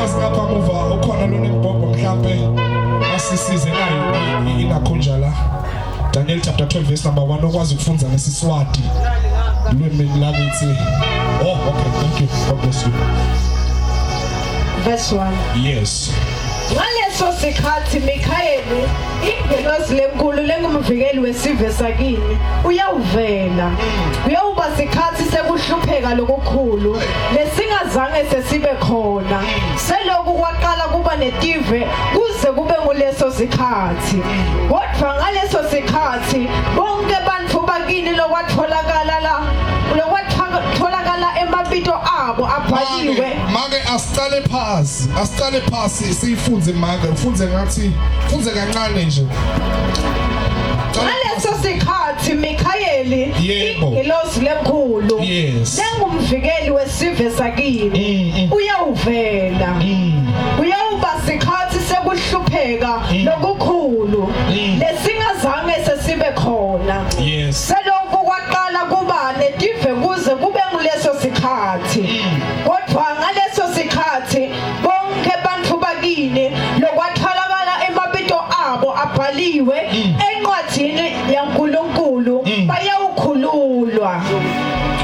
ngazi ngapha muva ukhona lona imbombo mhlambe asisize nayo inakhonja la. Daniel chapter 12 verse number 1 okwazi ukufunda ngesiswati. Lwimi lakithi. Oh, okay, thank you. God bless you. Verse 1. Yes. Ngaleso sikhathi Mikhaeli ingelosi lenkulu lengumvikeli wesive sakini uyawuvela. Uyawuba sikhathi sekuhlupheka lokukhulu lesingazange sesibe khona. Selokhu kwaqala kuba netive kuze kube nguleso sikhathi. Kodwa ngaleso sikhathi bonke abantu bakini lokwatholakala emabito abo abhaliwe. Make asicale phasi sifunze make ufunze ngathi funze kancane nje. Ngaleso sikhathi Mikhaeli ingelosi lenkulu lengumvikeli wesive sakini uyawuvela. Uyawuba sikhathi sekuhlupheka lokukhulu lesingazange sesibe khona. Selokhu kwaqala kuba netive kuze kube nguleso sikhathi. Kodwa ngaleso sikhathi bonke abantu bakini lokwatholakala emabito abo abhaliwe encwadini yaNkulunkulu bayawukhululwa.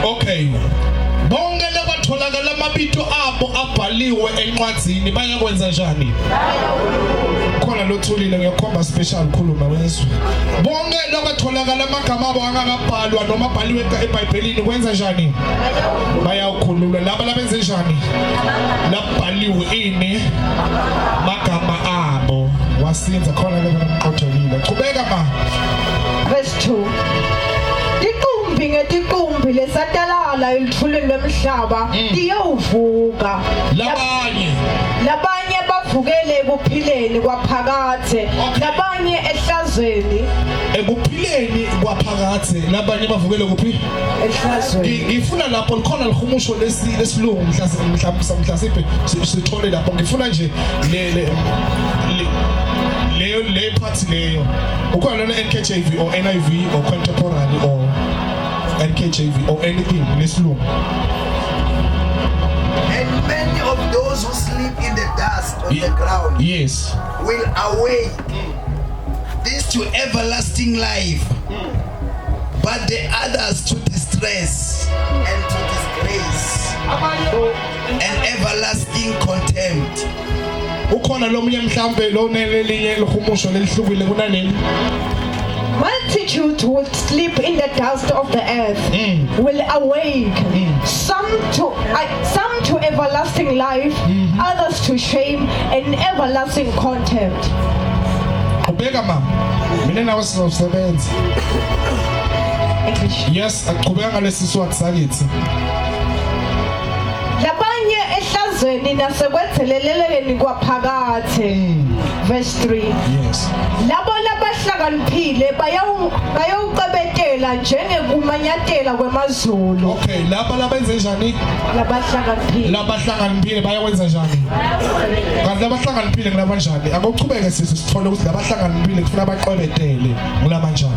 Okay. Bonke lokwatholakala amabito abo abhaliwe encwadini bayakwenza njani? Khona lothulile ngiyakhomba special khuluma wezwe. Bonke lokwatholakala amagama abo angakabhalwa noma abhaliwe eBhayibhelini kwenza njani? Bayawukhululwa. Laba labenze njani? Labhaliwe ini magama abo wasinza khona lokuqothelile. Qhubeka ma. Verse 2. Tiqumbi ngetiqumbi lesatalala elithuleni lwemhlaba liyawuvuka. Labanye bavukele ekuphileni kwaphakathe, labanye ehlazweni. Ekuphileni kwaphakathe, labanye bavukele kuphi? Ehlazweni. Ngifuna lapho likhona lihumusho lesilungu mhlawumbe sithole lapho. Ngifuna nje le part leyo. Ukhona lona NKJV or NIV or contemporary or NKJV or anything lesilungu. And many of those who sleep in the dust of the ground will awake this to everlasting life, but the others to distress and to disgrace and everlasting contempt. Ukhona lomunye mhlambe lonelinye lihumusho lelihlukile kunaleli. Multitudes will sleep in the dust of the earth, will awake, some to everlasting life, others to shame and everlasting contempt. Qhubeka ma. Mina nawe sizosebenza. Yes, aqhubeka ngalesi swati sakithi. Labanye ehlazweni nasekwetheleleleni kwaphakathe. Verse 3. Yes. Labo labahlakaniphile bayawuqebetela njengekumanyatela kwemazulu. Okay, laba labenze njani? Labahlakaniphile bayakwenza njani? Kanti labahlakaniphile ngilabanjani? Akuchubeke sithole ukuthi labahlakaniphile kufuna baqebetele ngilabanjani.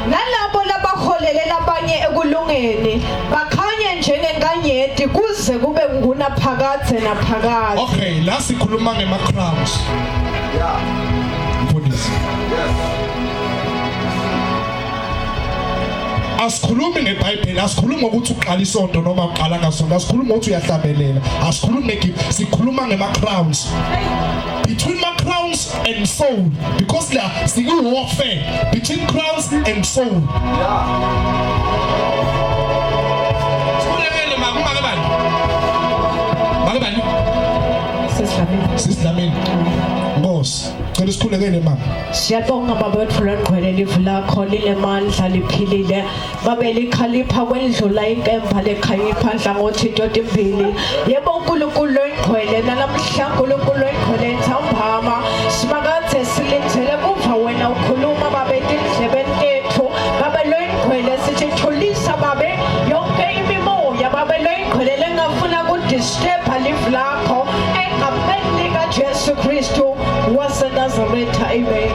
Nalabo labaholele labanye ekulungeni bakhanye njengenkanyeti kuze kube ngunaphakathe naphakathe. Okay, la sikhuluma ngema crowns. Mfundisi. Asikhulumi ngeBhayibheli, asikhulumi ukuthi uqala isonto noma uqala ngasonto, asikhulumi ukuthi uyahlabelela, asikhulumi ngegift, sikhuluma ngema crowns. Between my crowns and soul, because there is warfare between crowns and soul. Sister Boss, cela sikhulekele mama. Siyabonga baba wethu lengcwele livu lakho lilemandla liphilile. Babe likhalipha kwendlula inkemba lekhayipha hlangothi indoda imbili. Yebo uNkulunkulu lengcwele nalamhla uNkulunkulu lengcwele ntambama. Simakathe silenzele kuva wena ukhuluma babe indlebeni tethu. Babe lengcwele sithi thulisa babe yonke imimoya babe lengcwele lengafuna kudisturb livu lakho. Engameni kaJesu Kristu waseNazaretha. Amen.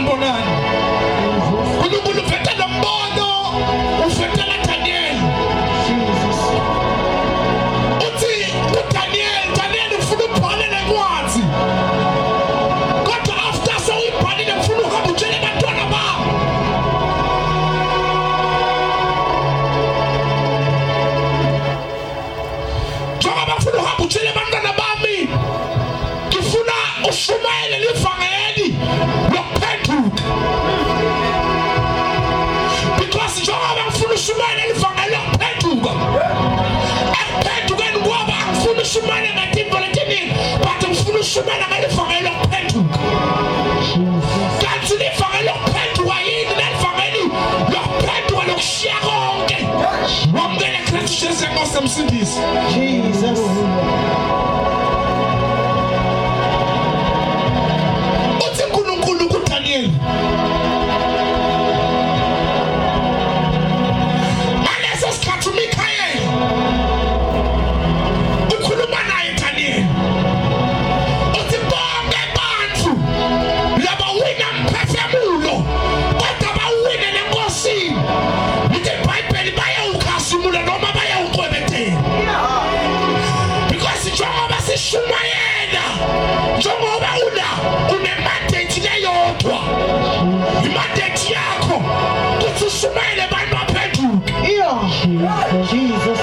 bonani. uNkulunkulu ufethela umbono, ufethela Daniel. Uthi Daniel ufuna ubhale lencwadi. Kodwa after sewuyibhalile ufuna ukuhamba utshele abantwana bakho. Njengoba ufuna ukuhamba utshele abantwana bami, ngifuna ushumayele livangeli lokuphenduka. Because njengoba ngifuna ushumayele livangeli lokuphenduka, ekuphendukeni ngoba angifuna ushumayele ngezinto letiningi, but ngifuna ushumayele ngelivangeli lokuphenduka. Kanti livangeli lokuphenduka yini? Nelivangeli lokuphenduka lokushiya konke, wamukela Kristu Jesu njengosi nomsindisi. Jesus. Uthi uNkulunkulu kuDaniel, ngaleso sikhathi uMikhayeli ukhuluma naye Daniel. Uthi bonke abantu laba wina mphefemulo, kodwa bawine nenkosini. Lithi iBhayibheli bayawukhazimula noma bayawukwebethela. Because njengoba sishumayela, njengoba une-mandate leyodwa, i-mandate yakho kuthi ushumayele abantu baphenduke. Jesus.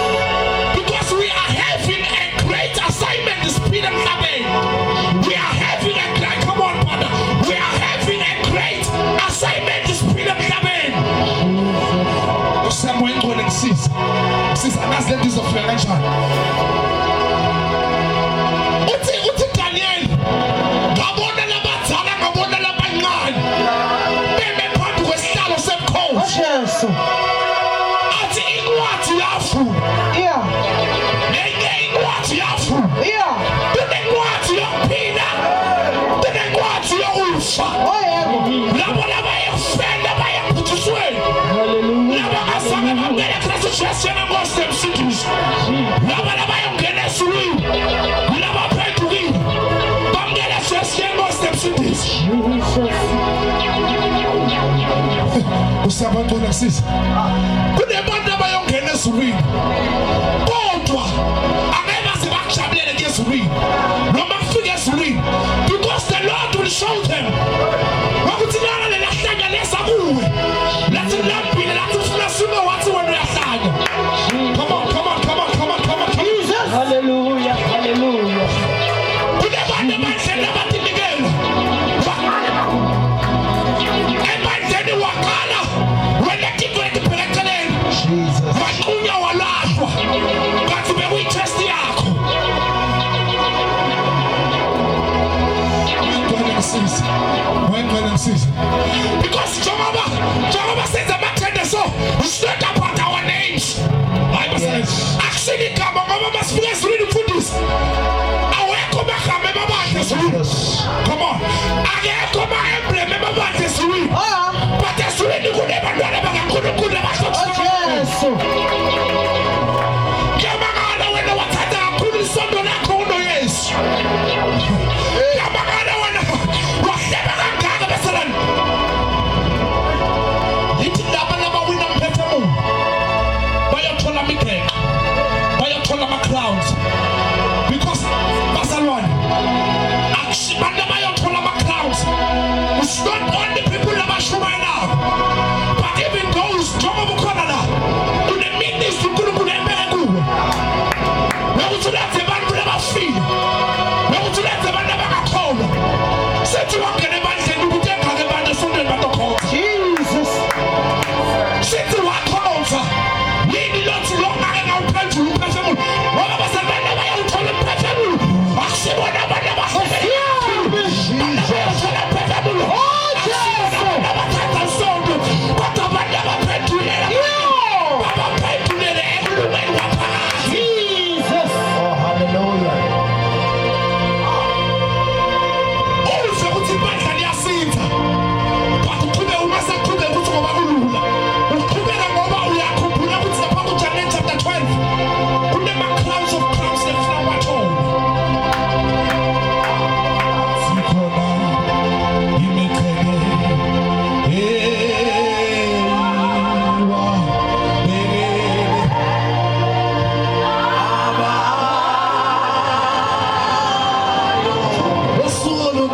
Because we are having a great assignment this Peter Mhlabeni. We are having a great, come on brother, we are having a great assignment this Peter Mhlabeni. Usamu engcwele ngisiza. Sisa nazi lento izofika kanjani. Uthi Daniel, ngabona labadala ngabona labancane beme phambi kwesihlalo semkhosi. Yes. Athi incwadi yafuna. Yeah. Nenye incwadi yafuna. Yeah. Kunencwadi yokuphila, kunencwadi yokufa. Oh yeah. Labo labayofela bayaphuthisweni. Hallelujah. Laba asaba bamkela Kristu Jesu njengenkosi nomsindisi. Laba labayongena ezulwini, labaphendukile bamkela Jesu njengenkosi nomsindisi. Usabantu nakusisa. Kunebantu abayongena ezulwini, kodwa angeke baze bakujabulele ezulwini noma kufika ezulwini, because the Lord will show them. Wakuthi lana lelahlanganisa kuwe, lathi lambile, lathi ufuna sime wathi wena uyahlanya. Come on, come on, come on, come on, come on, Jesus. Hallelujah. Hallelujah. Kunebantu abadlela abadinikela ebandleni wakala wena tikweti pelekeleni waqunya walahlwa kanti bekuyitest yakho. When ngisiza because njengoba senza amathende so we stand up at our names. Akusini igama ngoba masifika ezulwini mfundisi awekho magama emabandla ezulwini. Come on, akekho ma-emblem emabandla ezulwini, but ezulwini kunebantwana bakaNkulunkulu abahlothiweyo. Yes. Ngiyamangala wena wathanda kakhulu isondo lakho unoYesu. Ngiyamangala wena wahleba kangaka beselani. Lithi laba labawina mphefemulo,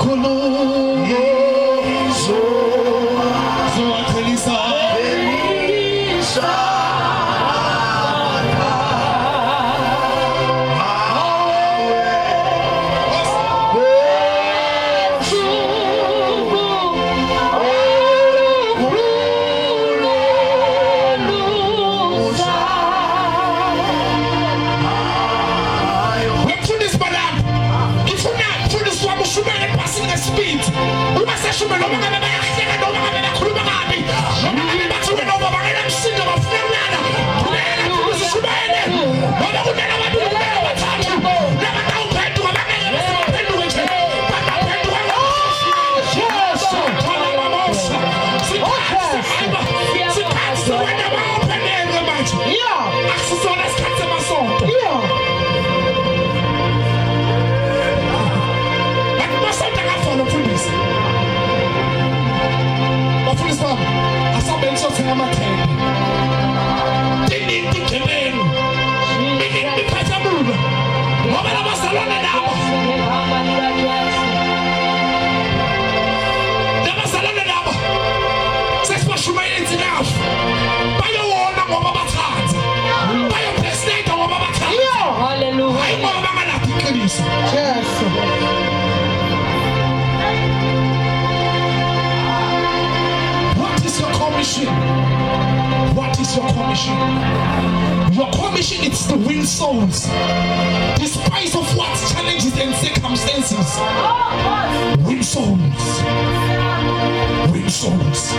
sikhuluma zowacelisa speed. Uma session no mga bayakheka no mga bakhuluma kabi. Noma ngabe bathuke no baba ngena msindo bafunana. Phela usishubene. Ngoba kunala abantu bathathu. Laba tawuphendu ngabangeke basiphenduke nje. Baphenduka yes. Thola bamosa. Sikhathi wena bawuphenele manje. Yeah. Akusona isikhathi semasonto. Yeah. Bafundisi bami asabenso singamathemba dinini digebelo dinini phathemula ngoba labazalwane nabo sesibashumayela enough bayowona ngoba bathatha bayopresident ngoba bathatha hallelujah hayi ngoba bangalaphi iqiniso yes. What is your commission? Your commission is to win souls, despite of what challenges and circumstances. Win souls. Win souls.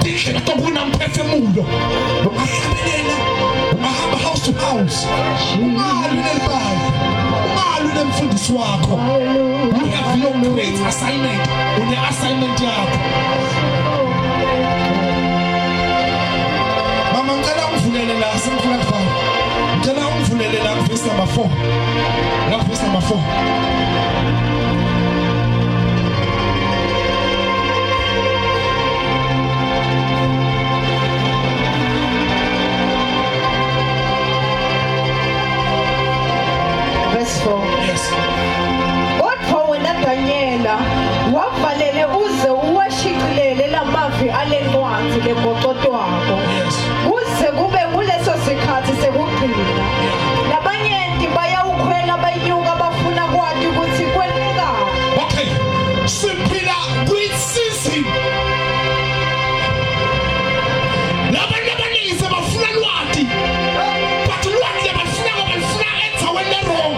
Dikhe tobuna mphefumulo. Ungahlabelela, ungahamba house to house. Ungalule libali. Ungalule mfundisi wakho. You have your great assignment. Une assignment yakho. Ngicela la simfuna kufana. Ngicela ungivulele la verse number 4. La verse number 4. Verse 4. Yes. Kodwa wena Daniela wavalele uze uwashicilele lamavi alencwadi legoqoto wakho. Yes. Kube kuleso sikhathi sekugcina labanyenti bayawukhwela bayinyuka bafuna kwathi ukuthi kwenika. Okay, siphila kwisizini labantu abaningi sebafuna lwati but lwati abafuna enzaweni wrong.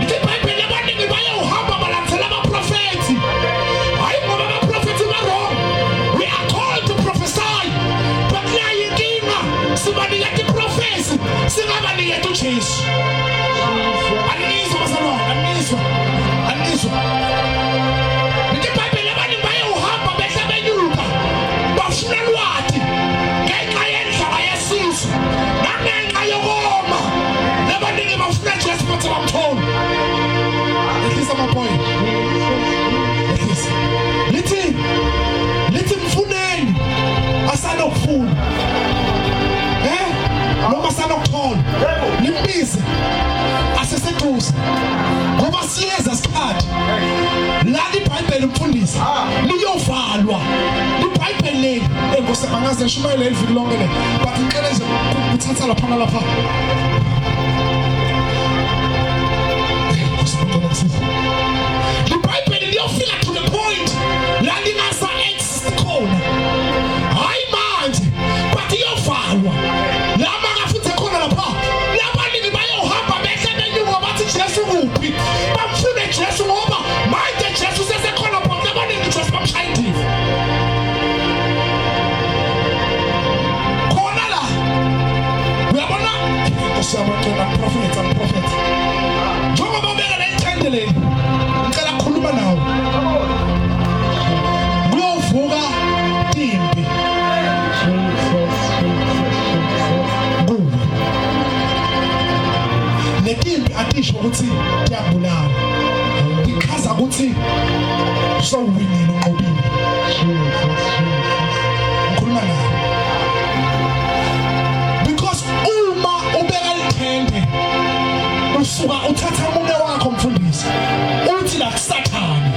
iBhayibheli abaningi bayawuhamba balandzela abaprofethi hayi ngoba abaprofethi ba-wrong. We are called to prophesy but nayinkinga sibaniketa iprofesi singabaniketa uJesu. Anizwa bazalwane, anizwa iBhayibheli abaningi bayawuhamba behla benyuka bafuna lwati ngenxa yendlala yesizwe nangenxa yokoma labaningi bafuna Jesu bathi bamthole. Ehlisa amapoint. Lithi mfuneni asanokufuna noma sanokuthola nimbize aseseduze ngoba siyeza isikhathi la iBhayibheli mfundisi liyovalwa. iBhayibheli leli engosebangaze nishumayele eliviki lonke le but ngicela nje uthatha lapha nalapha. iBhayibheli liyofika to the point la lingasa exist khona hayi manje but iyovalwa la mangafuthe khona lapha labaningi bayohamba behle benyuka bathi Jesu kuphi bamfune Jesu ngoba manje Jesu sesekhona bonke abaningi Jesu bamshayile khona la uyabona usiyabona prophet njengoba beka la intendele ngicela ukukhuluma nawe kuyovuka impi letimpi atisho ukuthi kuyabulala ichaza ukuthi sowuwinile unqobile. Ngikhuluma nawe because uma ubeka lithende usuka uthatha umunwe wakho mfundisi uthi la kusathane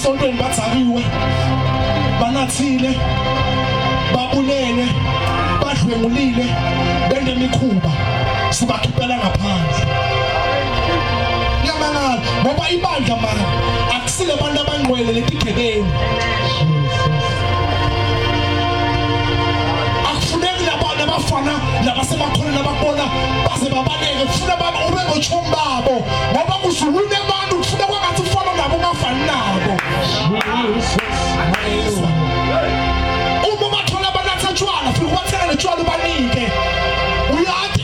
esontweni bathakiwe banathile babulele badlwengulile bengemikhuba sibakhiphela ngaphandle yamangala ngoba ibandla manje akusile abantu abangcwele letigebengu akufuneki labantu abafana labasebakhona lababona baze babaleke kufuna baba ube ngochomi babo ngoba kuzulune abantu kufuna kwangathi ufana nabo ungafani nabo uma bathola banatha tshwala fika ubathela letshwala ubanike uyathi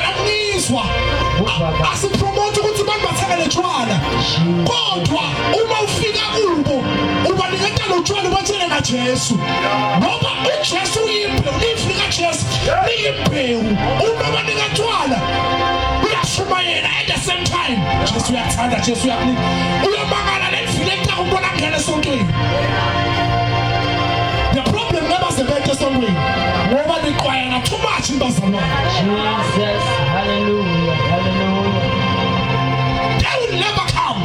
akunizwa asipromote ukuthi abantu bathela letshwala kodwa uma ufika kubo ubaniketa lotshwala ubatshele ngaJesu ngoba uJesu uyimbewu lifika Jesu liyimbewu uma banika tshwala uyashumayela at the same time Jesu uyathanda Jesu uyakunika uyamangala lefile xa umbona ngene esontweni. The problem never sebethe esontweni ngoba liqwayela too much imbazalwane. Jesus, hallelujah, hallelujah. They will never come.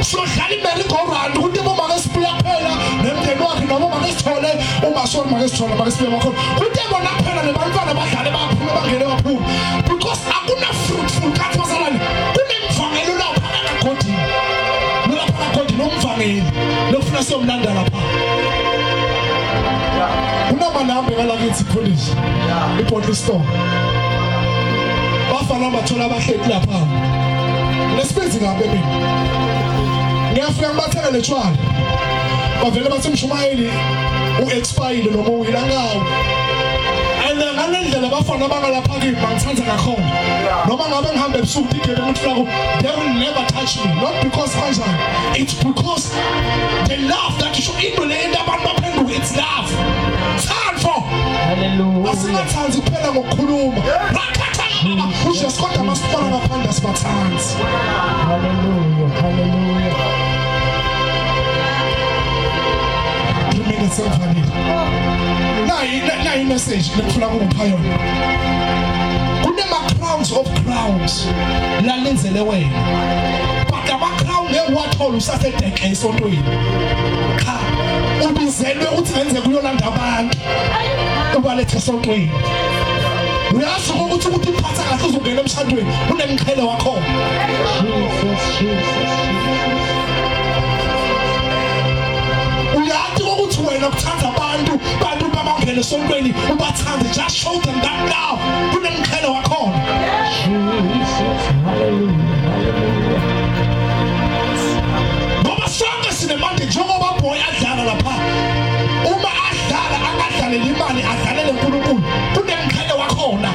So dlala imerry-go-round ukuthi uma ngesibuya phela nemndeni wakhe noma uma ngesithole uma sona uma ngesithole uma ngesibuya makhona ukuthi bona phela nebantwana badlale baphume bangene baphume because akuna fruitful kathi bazalwane kunemvangelo lapha kagodini lapha kagodini nomvangeli lokufuna siyomlanda lapha unamanambe ngalakithi police ipolice store bafana bathola abahleki lapha lesibenzi ngabe mina ngiyafika ngibatheka letshwala bavele bathi Mshumayeli u-expire noma uwila ngawo and ngalendlela bafana bangalapha kimi bangithatha ngakhona noma ngabe ngihambe ebusuku digebe ngifuna they will never touch me not because kanjani it's because the love that you show into le into abantu baphenduka it's love thando Hallelujah. asingathanzi kuphela ngokukhuluma uJesu kodwa masifana ngaphandle sibathanzi. Hallelujah, hallelujah. Mina sengifanele nayi message lekufuna ukupha yona kunema-crowns of crowns la lenzele wena but ama-crown ngewathola usasedeke esontweni cha ubizelwe ukuthi ngenze kuyolanda abantu ubalethe esontweni uyazi ukuthi iphatha kahle uzongena emshadweni unemqhele wakhona uyazi ukuthi wena kuthanda abantu babangena esontweni ubathande just show them that love kunemqhele wakhona ngoba sonke sinemande njengoba boy adlala lapha uma adlala angadlaleli imali adlalele uNkulunkulu kunemqhele wakhona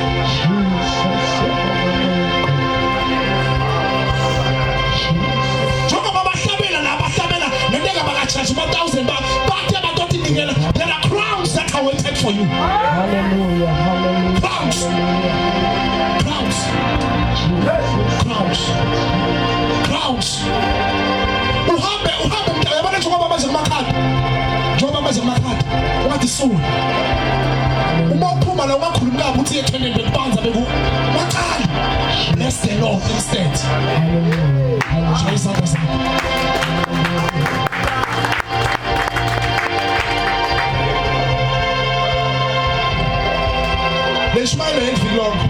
njengoba bahlabela nabahlabela nenteka bakachaji ama-1000 bathe badoda indingela there are crowns that are waited for you. Hallelujah, hallelujah. Crowns. Crowns. Crowns. Crowns. Uhambe mntaka yabona njengoba baze kumakhadi. Njengoba baze kumakhadi. Wathi soul. Uma uphuma la ungakhulumi kabi uthi ekhene bekubanza beku. Maqala. Bless the Lord instead. Hallelujah. Jesus. Leshmayelo endlini lonke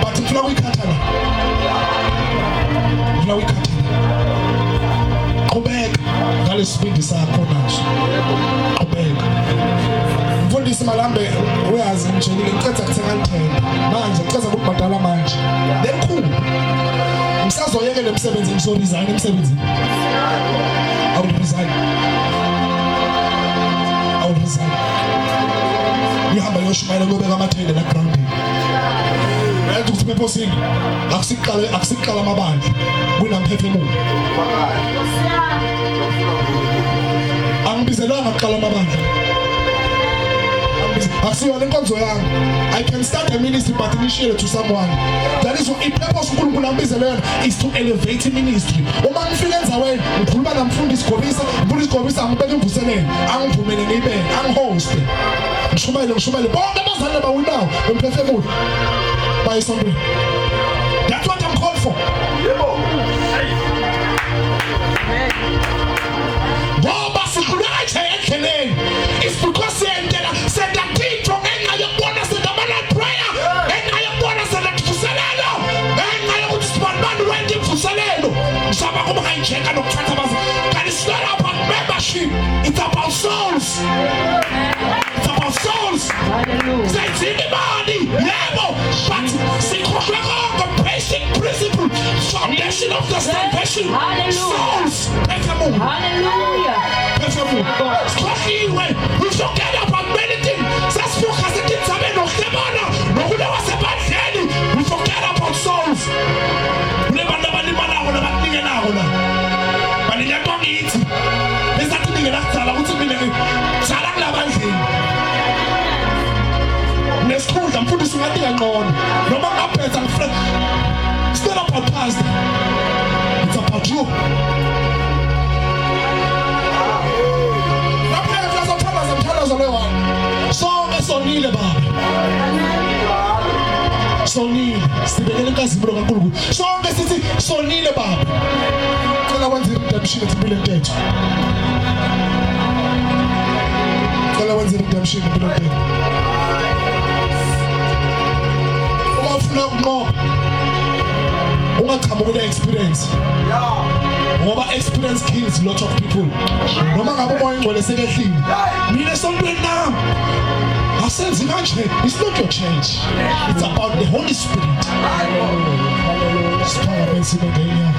but ngifuna ukuyikhathala qhubeka ngalesibindi sakho manje qhubeka mfundisi Malambe uyazi ngitshela ngicetha kuthenga ngithenda manje ngicetha ukubhadala manje lekhulu ngisazoyekela umsebenzi ngizoresign emsebenzini awuresign uyahamba yoshumayela lobeka amathende la ground uyathi ukuthi purpose akusiqala amabandla kunamphefemulo angibizelanga ukuqala amabandla akusiyo le nkonzo yami I can start a ministry but initiate to someone that is what purpose uNkulunkulu ambizele yona is to elevate ministry uma ngifika enzaweni ngikhuluma namfundisi Gobisa angibeka imvuselelo angivumele ngibeke angihost ngishumayele bonke abazali bawinawo emphefemulo bayisontweni. That's what I'm called for. endleleni. It's because siyendlela sendathixo ngenxa yokubona sendamana prayer, ngenxa yokubona sendavuselelo, ngenxa yokuthi sibani wenda imvuselelo. Mhlaba kuba ngayijeka nokuthatha bazi. But it's not about membership, it's about souls. It's about souls. Senzini imali, yebo, but sikhohlwe konke basic principle, foundation of the salvation. Souls. Hallelujah. Sikhohliwe, we forget about many things. Sasifocus etinzabeni nokuhlebana nokulewa sebandleni. We forget about souls. Kulebantu abalimalayo nabakunikelayo la. Balilento ngithi. Besathi ningena kudzala ukuthi mina ngizala kulabandleni. Nesikhundla mfundisi ngathi kangcono. Noma ngaphetha ngifrek. It's not about pastor. It's about you. Sonke sonile baba. Sonile. Sibekele inkazimulo kaNkulunkulu. Sonke sithi sonile baba. Cela wenze redemption empilweni yethu. Cela wenze redemption empilweni yethu. Uma ufuna ukunqoba, ungaqhamuki kule experience. Ngoba experience kills a lot of people. Noma ngabe umoya ingcwele sekehlile. Mina esontweni nami asenzi kanje. It's not your change. It's about the Holy Spirit. Siphala bensini ngenya.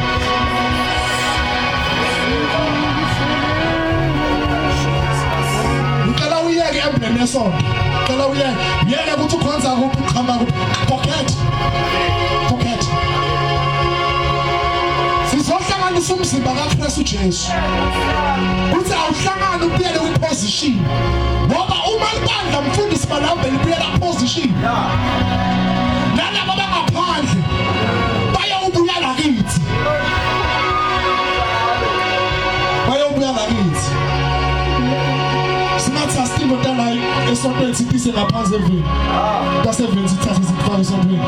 Ngicela uyeke emblem yesonto. Ngicela uyeke. Yeke ukuthi ukhonza kuphi uqhamba kuphi. Forget. Sizohlanganisa umzimba kaKristu Jesu. Uthi awuhlangane ubuyele kwiposition. Ngoba uma libandla mfundisi balambele ubuyela position. Nalabo abangaphandle bayawubuyela kithi. Singathi asidingo ntalayo esontweni siphise ngaphansi evini. Kasevini sithathe sifake esontweni.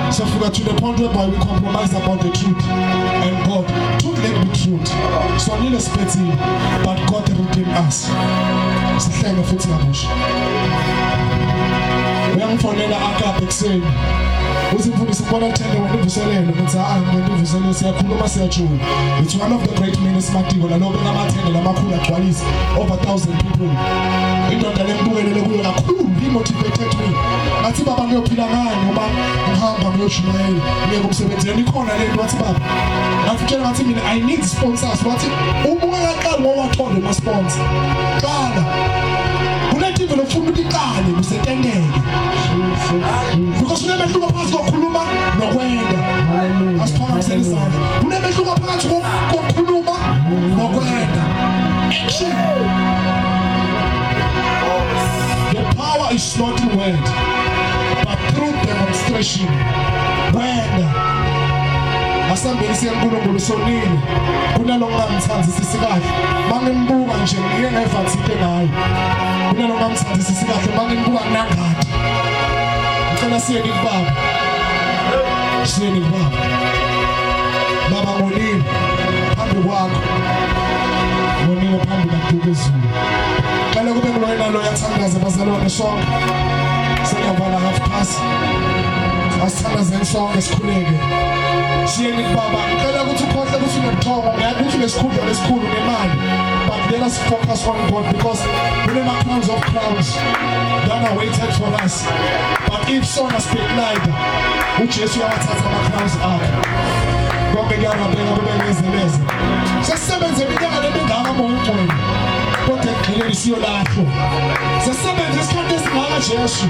Sofika to the point whereby we compromise about the truth and God. Truth let be truth. So nile spetile, but God redeemed us. Sihlenge futhi kabusha. Uyangifonela akabe kuseni. Uthi mfundisi mbona uthende ngokuvuselelo ngithi ngokuvuselelo siyakhuluma siyajula. It's one of the great men eSmatiko lalobe ngamathende lamakhulu agcwalisa over 1,000 people. Indoda lembukelele kuyo kakhulu, he motivated me. Ngathi baba ngiyophila ngani uma ngihamba ngiyoshumayela ngiye kumsebenzini ikhona lento wathi baba. Ngafutshela ngathi mina I need sponsors. Wathi uma ungaqala ngowathola ama sponsors. Qala. Kunento lofuna ukuqale usetengeke. Because unemehluko phakathi kokukhuluma nokwenda. Asiphakamisele isandla. Unemehluko phakathi kokukhuluma nokwenda. Action. The power is not in word, but through demonstration. Kwenda. Asambeni siyankulunkulu sonile. Kunalo ngamthanzi sisikahle. Mangimbuka nje ngike ngevathite ngayo. Kunalo ngamthanzi sisikahle mangimbuka nangathi. Ngicela siyeni kubaba. Siyeni kubaba. Baba ngonile phambi kwakho. Ngonile phambi kaDukezulu. Qala kube kuloyena lo yathandaza bazalwane sonke. Seyavala half past. Asithandazeni sonke sikhuleke. Siyeni kubaba. Ngicela ukuthi ukhohle ukuthi unemthongo, ngakuthi lesikhundla lesikhulu nemali. But let us focus on God because we are crowns of crowns that are waited for us. But if so na speak like uJesu uyawathatha ama-crowns akhe. Konke kuyangabeka kube ngezeleze. Sesisebenze iminyaka lemingaka moyingcwele. Kodwa ekugcineni siyolahlwa. Sesisebenze isikhathi esingaka Jesu.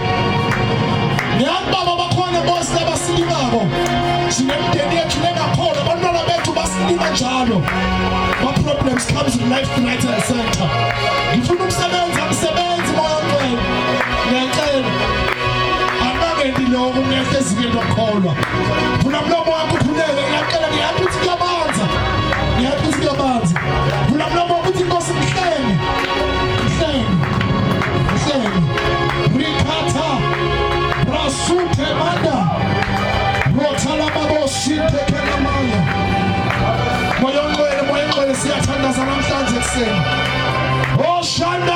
Ngiyazi baba bakhona bosi labasilikako. Sinemndeni yethu lengakholwa, abantwana bethu basilika njalo. My problems comes in life right and center. Ngifuna umsebenzi moya ngcwele. Ngiyacela. Angakendi lokho ngehle ezikeni lokholwa. Vula mlomo wakho ukhuleke, ngiyacela ngiyathi uthi kuyabanza. Vula mlomo wakho uthi Nkosi mhlenge. Rikata. Rasute manda. Rotala babo shinte kenamaya. Moya ngcwele siyathandaza namhlanje kuseni. Oh shanda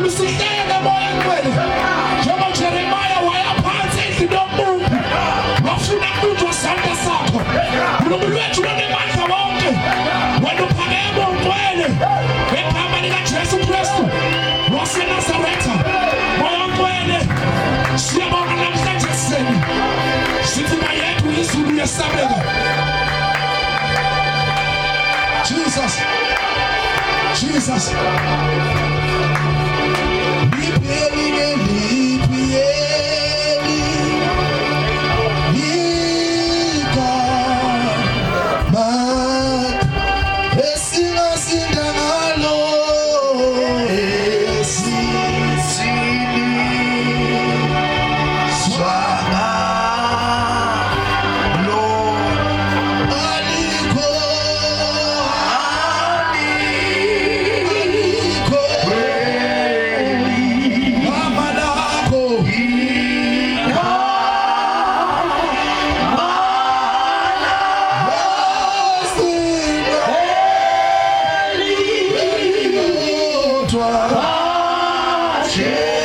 lusitele moya ngcwele njengoba Jeremiah waya phansi endlini yomuntu wafuna ukuzwa isandla sakho uNkulunkulu wethu unemandla wonke wena uphakeme ungcwele ngegama likaJesu Kristu waseNazaretha moya ngcwele siyabonga namhlanje ekuseni sithi mayethu izulu yesabeka Jesus Jesus Yeah.